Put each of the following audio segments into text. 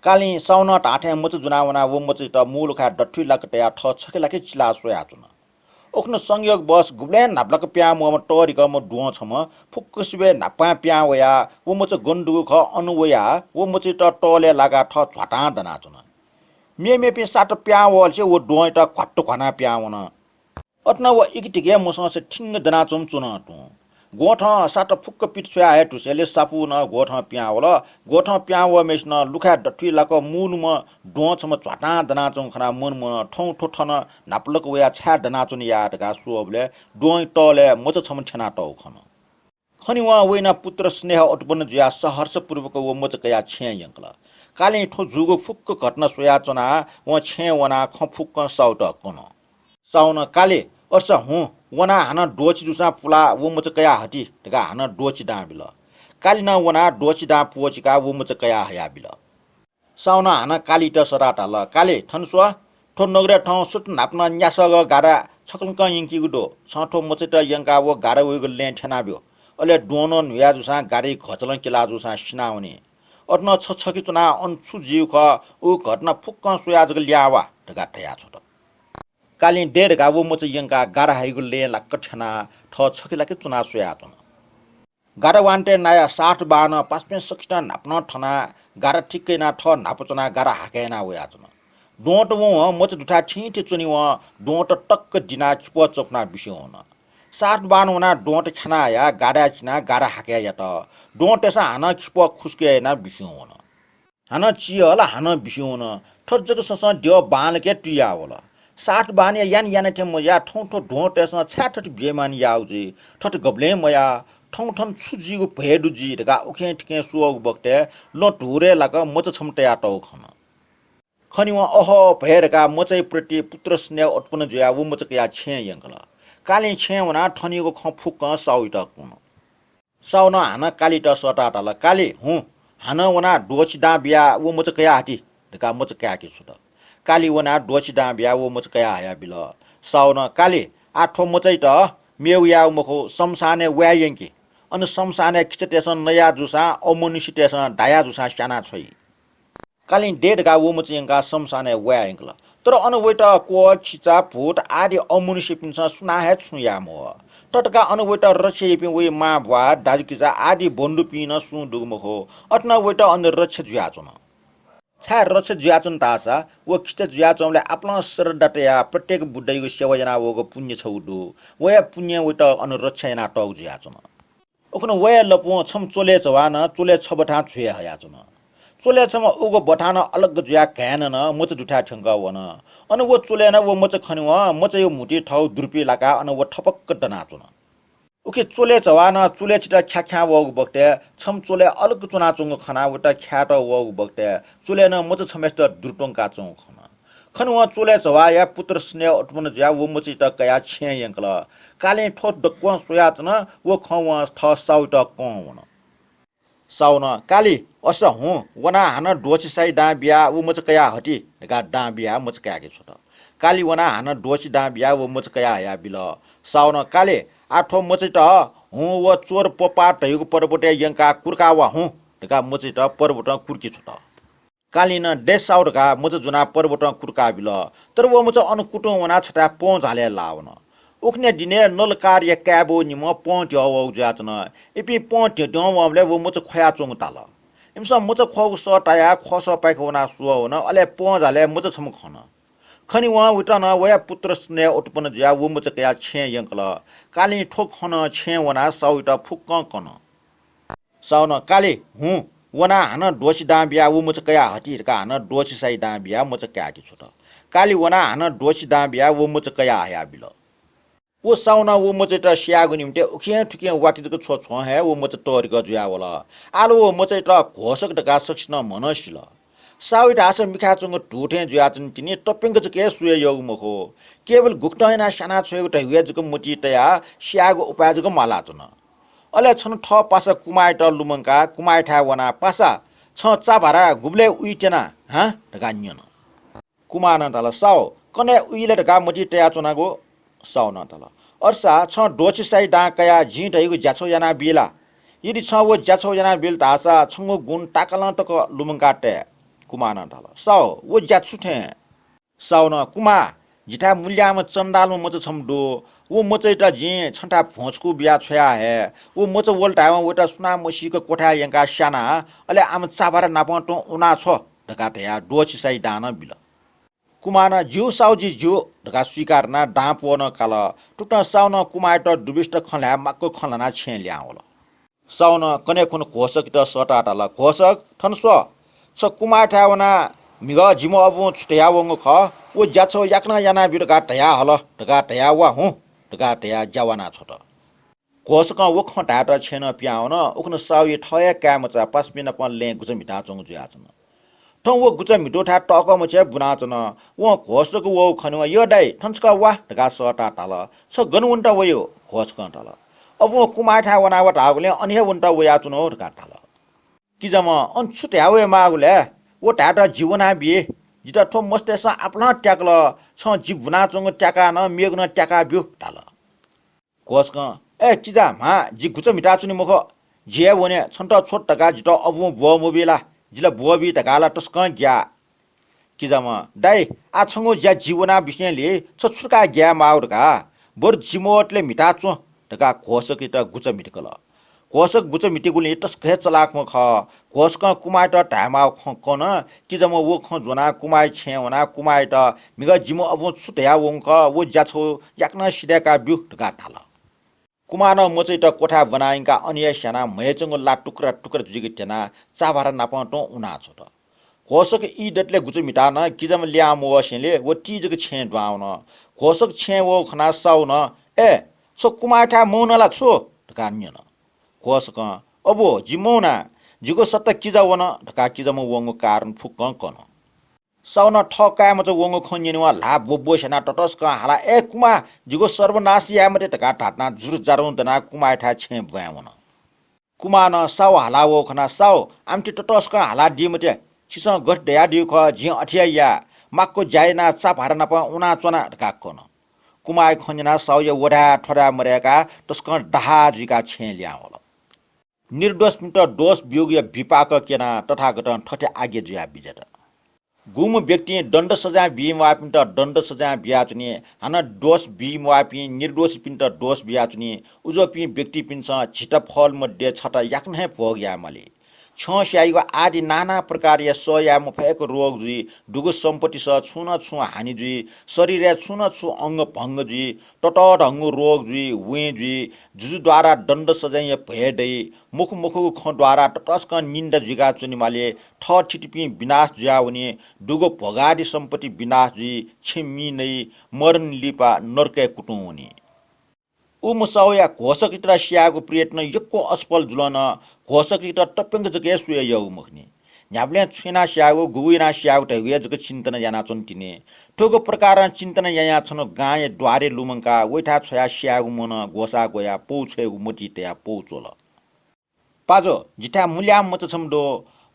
काली साउन टाठे मच जुनावना वो मच त मूल खा डठ्ठी लकटया ठ छके लके चिला सोया चुना ओखन संयोग बस गुब्लेन नाप्लक प्या म टोरिक म डुଅ छम फुक्कसिबे नापा प्या वया वो मच गन्डु ख अनुवया वो मच त टोले लागा ठ झटा दना चुना मे पे साट प्या वल से वो डुଅ त खट्टु खना प्या वना अतना वो इकिटिके मसँग से ठिंग दना चुम चुना टु गोठ साट फुक्क पिट सोया हे टुसेले सापु न गोठ प्यावल गोठ प्याव मेसन लुखा डठी लक मूल म डोछ म झटा दना चौ खना मन मन ठौ ठो ठन नापलक वया छा दना चुन या तका सुअबले डोइ टले मच छम छना टौ खन खनि वा वेना पुत्र स्नेह उत्पन्न जुया सहर्ष पूर्वक वो मच कया छे यंकल काले ठो जुगो फुक्क घटना सोया चना व छे वना ख फुक्क साउट कोन साउन काले अस हुँ वना हाना डोच जुसा पुला वो मच कया हटी तका हाना डोच डा बिल कालिना वना डोच डा पोचका वो मच कया हया बिल साउना हाना काली त सराटा ल काले ठनसो ठो नगरे ठाउँ सुट नाप्न न्यासग गारा छकलक यंकी गुडो छठो मच त यंका वो गारा वे गले ठनाब्यो अले डोनो नुया जुसा गाडी खचलन केला जुसा सिनाउने अट्न छछकी चुना अनछु जीव ख उ घटना फुक्क सोया जग ल्यावा तका ठया छोट काली डेढ गावो मच यंका गारा हाइगु ले लक्क छना ठ छकिलाके चुना सोया तुन गारा वान्टे नाया 60 बान पासपे सकिटा नाप्न ठना गारा ठिक्कै ना ठ नापचना गारा हाकेना वया तुन डोट वो मच दुठा ठिठी चुनी व डोट टक्क जिना छिप चोपना बिसि होन 60 बान वना डोट छना या गारा छिना गारा हाके या त डोट एसा हाना छिप खुस्के ना बिसि होन हाना चियला हाना बिसि होन ठजक सस ड्यो बान के टुया होला 60 बाने यान ठे मया ठौ ठौ ढोट एसा छाठ बेमान याउजी ठट गब्ले मया ठौ ठन छुजीगु भेडुजी ढका उखे ठिके सुअग बक्ते ल ढुरे लाक मच छमटे आटौ खन खनि व अह भेरका मचै प्रति पुत्र स्नेह उत्पन्न जुया वो मच कया छे यंकल काली छे वना ठनिगु ख फुक साउट कुन साउन हाना काली त सटाटा ल काली हु हाना वना डोच डा बिया वो मच कया हटी ढका मच कया कि सुट काली वना डोच डा बिया वो मच कया हया बिल साउन काली आठो मचै त मेउ या मखो समसाने व्या यंकी अन समसाने खिचटेसन नया जुसा अमनुसिटेसन डाया जुसा साना छै काली डेड गा वो मच यंका समसाने व्या यंकल तर अन वेट को खिचा फुट आदि अमनुसि पिन्छ सुना हे छुया म टटका अन वेट रछे पि वे मा भवा दाजकिजा आदि बन्डु पिन सु दुगमखो अटना वेट अन रछे जुया चुन छा रछ ज्याचन तासा वो खिच ज्याचमले आपन सर डटया प्रत्येक बुड्डैको सेवा जना वगो पुण्य छौडु वया पुण्य वट अन रक्षायना टौ ज्याचन ओखन वया लपो छम चोले चवान चोले छबठा छुया हयाचन चोले छम उगो बठान अलग ज्या घ्यान न मच दुठा ठंगा वन अन वो चोले न वो मच खनिव मच यो मुटी ठौ दुर्पी लाका अन वो ठपक्क डनाचुन उके चोले चवान चोले छिटा ख्याख्या वग बक्ते छम चोले अलग चुना चुंग खना वटा ख्याट वग बक्ते चोले न मच छमेस्ट दुर्टों का चुंग खना खन व चोले चवा या पुत्र स्नेह उत्पन्न ज्या वो मच त कया छे यंकल काले ठो डक्व सोयाचन वो खव थ साउट कवन साउन काली अस हु वना हान डोची साइ डा बिया वो मच कया हटी गा डा बिया मच कया के छोट काली वना हान डोची डा बिया वो मच कया या बिल साउन काले आठो मच त हु व चोर पपा टयुको परबोटे यंका कुर्का वा हु ढका मच त परबोट कुर्की छोट कालिन डेस आउट का मच जुना परबोट कुर्का बिल तर वो मच अनुकुटो वना छटा पो झाले लावन उखने दिने नल कार्य क्याबो निम पॉइंट हो जातन इपि पॉइंट डवले वो मच खया चोंग ताल इमस मच खौ सटाया खस पाइकोना सुवन अले पो झाले मच छम खन खनि वा उटन वया पुत्र स्नेह उत्पन्न ज्या वो मच कया छे यंकल काली ठोक खन छे वना साउट फुक्क कन साउन काली हु वना हान डोसी डा बिया वो मच कया हटी का हान डोसी साइ डा बिया मच कया कि छोट काली वना हान डोसी डा बिया वो मच कया हया बिल वो साउना वो मच त स्यागु निम्ते उखे ठुके वाकि जको छो छो हे वो मच तोर ग जुया वला आलो वो मच त घोसक ढका सक्सन मनसिल साउट आस मिखा चंग टुठे जुयाचन तिनी टपिंग जके सुय योग मखो केवल गुक्टैना साना छयगु त हुए जको मुटी तया स्यागु उपाय जको माला तुन अले छन ठ पासा कुमाइ त लुमंका कुमाइ ठा वना पासा छ चा भारा गुब्ले उइटेना ह ढका न्यन कुमान तल साउ कने उइले ढका मुटी तया चुनागो साउ न तल अर्सा छ डोची साइ डा कया झिट हइगु ज्याछौ जना बिला यदि छ वो ज्याछौ जना बिल तासा छंगु गुण टाकल तक लुमंका टे कुमा न थाल साउ वो ज्याछु थे साउ न कुमा जिठा मूल्यामा चण्डालमा मच छमडो वो मच इटा जी छन्टा भोजको बिया छोया हे वो मच वल्टामा वटा सुना मसीको कोठा यंका साना अले आम चाबार नापटो उना छ ढकाटया डोछि साइ दान बिल कुमाना जिउ साउजी जिउ ढका स्वीकारना डाँप वन काल टुट साउन कुमाट डुबिस्ट खल्या मक्को खलना छे ल्याउल साउन कने कुन घोषक त सटाटाला घोषक थनस्व छ कुमाठावना मिग जिमो अबु छुट्या वंग ख वो ज्याछो याक्न याना बिडका टया हल ढका टया वा हु ढका टया जवाना छोट घोषक वो खटाट छेन प्याउन उखन साउय ठय कामचा पासमिन पन ले गुज मिटा चंग जुयाचन ठौ वो गुच मिटो ठा टक मचे बुनाचन वो घोषक वो खनु यो दाइ थन्सका वा ढका सटाटाल छ गनुन्टा वयो घोषक टाल अब वो कुमाठा वनावट आगुले अन्य वन्टा वयाचन हो ढका टाल किजम अनछुट हावे मागुले वो टाटा जीवना बिए जिता ठो मस्तेस आपला ट्याकल छ जीवना चंग ट्याका न मेगन ट्याका बिउ टाल घोषक ए किजा मा जि गुच मिटाचुनि मुख जे वने छन्ट छोट टका जिता अबु बो मोबिला जिला बोबी टकाला टस्क ग्या किजम दाइ आ छंगो ज्या जीवना बिस्नेले छ छुर्का ग्या माउरका बोर जिमोटले मिटाचु टका घोषक त गुच मिटकल घोषक गुच मिटिगुले टस्के चलाक म ख घोषक कुमाइ त ढामा खन किजम वो ख जोना कुमाइ छेवना कुमाइ त मिग जिमो अबु छुट्या वंक वो ज्याछो याक्न सिडेका बिउ टका ढाल कुमाना मचै त कोठा बनाइका अन्य स्याना मयचंग ला टुक्रा टुक्रा जुजिक टेना चाबार नापटो उना छोट घोषक इ डटले गुच मिटान किजम ल्याम वसेले वो टिजक छे द्वाउन घोषक छे वो खना साउन ए छ कुमाठा मौनला छु ढका न्यन घोषक अबो जिमौना जिगो सत्ता किजा वन ढका किजम वंग कारण फुक्क कन साउन ठकाय मच वंग खन्यनेवा ला बोबो सेना टटस्क हाला ए कुमा जिगो सर्वनाश या मते ढका ढाटना जुर जारौं तना कुमाठा छे बयावन कुमा न साउ हाला वो खना साउ आमति टटस्क हाला दिमते सिस गट दया दिउ ख जि अठिया या माक्को जायना चा भारना प उना चना ढका कन कुमाय खन्यना साउ या वडा ठडा मरेका तस्क डहा जिका छे ल्यावल निर्दोष मिट दोष वियोग्य विपाक केना तथागत ठटे आगे जुया बिजट गुम व्यक्ति दण्ड सजाय बिमा पिन्ट दण्ड सजाय बियाचुनी हाना दोष बिमा पि निर्दोष पिन्ट दोष बियाचुनी उजो पि व्यक्ति पिन्छ छिट फल मध्ये छटा याक्ने भोग या मले छ स्याइको आदि नाना प्रकार या सया मफेको रोग जुई दुगो सम्पत्ति स छुन छु हानि जुई शरीर छुन छु अंग भंग जुई टट ढंग रोग जुई वे जुई जुजुद्वारा दण्ड सजाय भएदै मुख मुखको खद्वारा टटस्क निन्द जुगा चुनिमाले ठ छिटिपि विनाश जुयाउने दुगो भगाडी सम्पत्ति विनाश जुई छिम्मी नै मरण लिपा नरके कुटुउने उ मुसाउया घोषक इतरा स्यागो प्रयत्न यक्को असफल जुलन घोषक इतरा टप्पंग जके सुय यौ मुखनी न्याब्ले छुना स्यागो गुइना स्यागो तगुया जक चिन्तन याना चन्टिने ठोको प्रकार चिन्तन याया छन गाय द्वारे लुमंका वैठा छया स्यागो मन घोषा गोया पौछे उमति तया पौचोल पाजो जिठा मूल्याम मच छमदो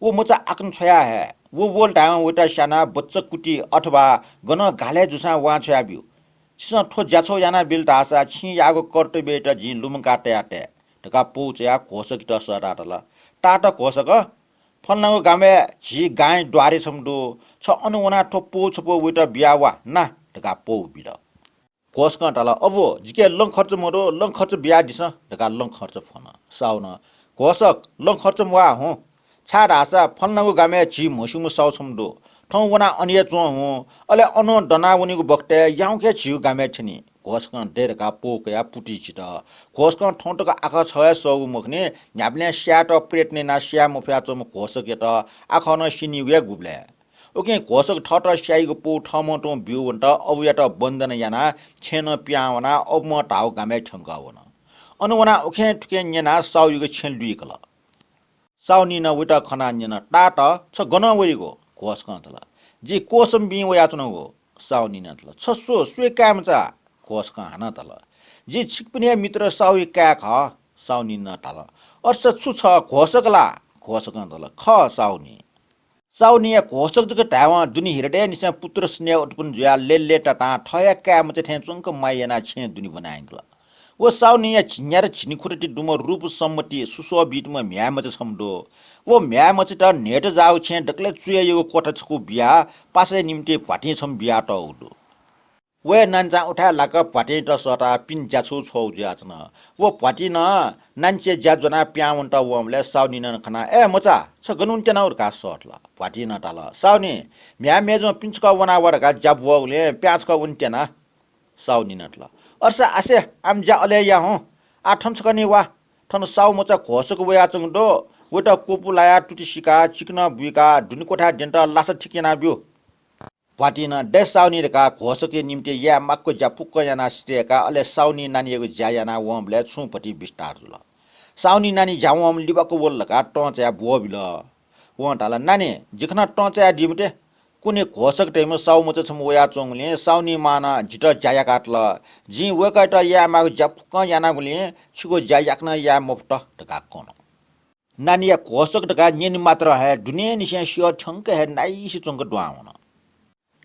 वो मचा आकन छया है वो बोल टाइम वैठा साना बच्चा कुटी अथवा गन गाले जुसा वा छया बिउ छिस ठो ज्याछौ याना बिल्टा आशा छि यागो कर्तव्य त झि लुम काटे टका पौचया घोषक त सराटल टाटा घोषक फन्नाको गामे झि गाय द्वारे छमदो छ अनुवना ठो पौछ पो वेट बियावा ना टका पौ बिर घोषक टला अबो जिके लं खर्च मरो लं खर्च बिया दिस टका लं खर्च फन साउन घोषक लं खर्च मवा हो छाड आशा फन्नाको गामे झि मसुमु साउ छमदो ठौ वना अन्य चो हो अले अनो डनावनीको बक्ते याउके छिउ गामे छनी घोषक डेरका पोकया पुटी छिट घोषक ठौटका आखा छय सौ मुखने न्याब्ले स्याट प्रेटने ना स्या मफ्या चो घोषक त आखा न सिनिवे गुब्ले ओके घोषक ठट स्याइको पो ठमटो बिउ वन्ट अबुयाट बन्दन याना छेन प्यावना अबम टाउ गामे ठंगावन अनुवना ओखे ठुके न्यना साउयुको छेल दुइकल साउनी न उटा खना न्यना टाट छ गनवरीको घोषक तल जी कोसम बि वयाचन हो साउनी न तल छसो स्वे कामचा घोषक हान तल जी छिकपने मित्र साउई का ख साउनी न तल अर्स छु छ घोषकला घोषक तल ख साउनी साउनी घोषक जक टावा दुनी हिरडे निसा पुत्र स्नेह उत्पन्न जुया लेले टटा ठया काम चे थे चंक मायना छे दुनी बनाइगला वो साउनी या छिन्यार छिनिखुरटी डुम रूप सम्मति सुसो बिटमा म्यामच छमडो वो म्यामच त नेट जाउ छे डकले चुया यो कोठा छको बिया पासे निम्ति पाटी छम बिया त उडो वे नान्चा उठा लाक पाटी त सटा पिन जाछु छौ ज्याचन वो पाटी न नान्चे ज्या जना प्याउन त वमले साउनी न खना ए मचा छ गनुन तेना उरका सटला पाटी न टाला साउनी म्या मेजो पिन्चका वना वडका जाब वले प्याचका उन्टेना साउनी नटला अर्सा आसे आम जा अले या हो आठन छकनी वा ठन साउ मचा घोसको वया चंगडो वटा कोपुलाया टुटी सिका चिकना बुइका दुनिकोठा डेन्टा लासा ठिकेना बियो पाटिन डे साउनी रेका घोसके निम्ति या मक्को जा फुक्क याना स्टेका अले साउनी नानीको जायाना वमले छुपटी बिस्तार जुल साउनी नानी जावम लिबाको बोलका टचा बुबिल वटाला नानी जिखना टचा दिमते कुने घोसक टाइम साउ मच छम वया चोङले साउनी माना झिट जाया काटल जि वेकट या मागु जपक याना गुले छिगो जायाकन या मोफ्ट टका कोन नानी या घोसक टका निन मात्र है दुनिया निसे सियो छंक है नाइसी चोंग दुआउन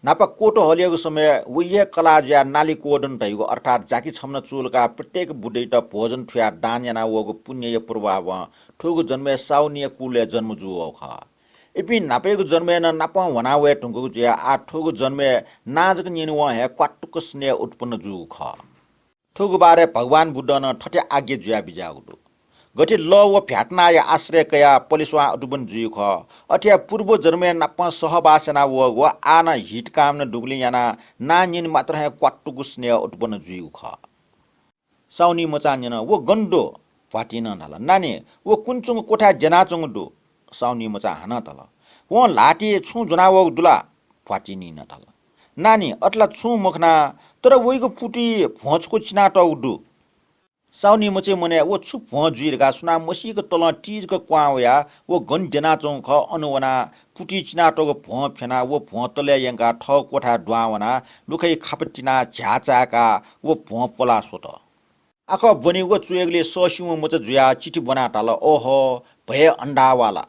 नापा कोटो हलिएको समय उये कला या नाली कोडन तैगो अर्थात जाकी छम्न चुलका प्रत्येक बुढैट भोजन ठुया दान याना वगो पुण्य प्रभाव ठुगो जन्मे साउनी कुले जन्म जुओ ख इपि नापेको जन्मे न नाप वना वे टुंगु जे आ ठुगु जन्मे नाजक निन व हे क्वाटुक स्नेह उत्पन्न जु ख ठुगु बारे भगवान बुद्ध न ठटे आज्ञा जुया बिजागु गति ल व फ्याटना या आश्रय कया पुलिसवा अटुबन जुइ ख अठ्या पूर्व जन्मे नाप सहवासना व आन हिट काम न डुगली याना ना निन मात्र हे क्वाटुक स्नेह उत्पन्न जुइ ख साउनी मचान्यन वो गन्डो फाटिन नाला नानी वो कुनचुङ कोठा जनाचुङ दु साउनी मचा हाना तल वो लाटी छु जनावक दुला फाटिनी न तल नानी अट्ला छु मखना तर वइको पुटी भोजको चिनाट उडु साउनी मचे मने वो छु भोजुइरगा सुना मसीको तल टीजको क्वाया वो गन जनाचुङ ख अनुवना पुटी चिनाटको भो फेना वो भो तले यंगा ठ कोठा दुआवना लुखै खापटिना झ्याचाका वो भो पला सोत आख बनि वो चुएगले ससिउ मच जुया चिठी बना टाल ओहो भए अंडावाला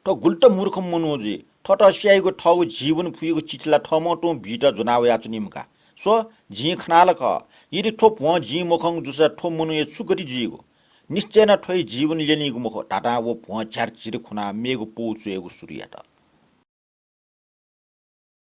त गुल्ट मूर्ख मनुजी ठट स्याइको ठगु जीवन फुइको चिठीला ठमटो भिट जनावया चुनिमका सो जी खनाल ख यदि ठोप व जी मखङ जुसा ठो मनु ये छुगटी जीगो निश्चय न ठोइ जीवन लेनिगु मख टाटा वो भ चार चिर खुना मेगु पौचुएगु सूर्यटा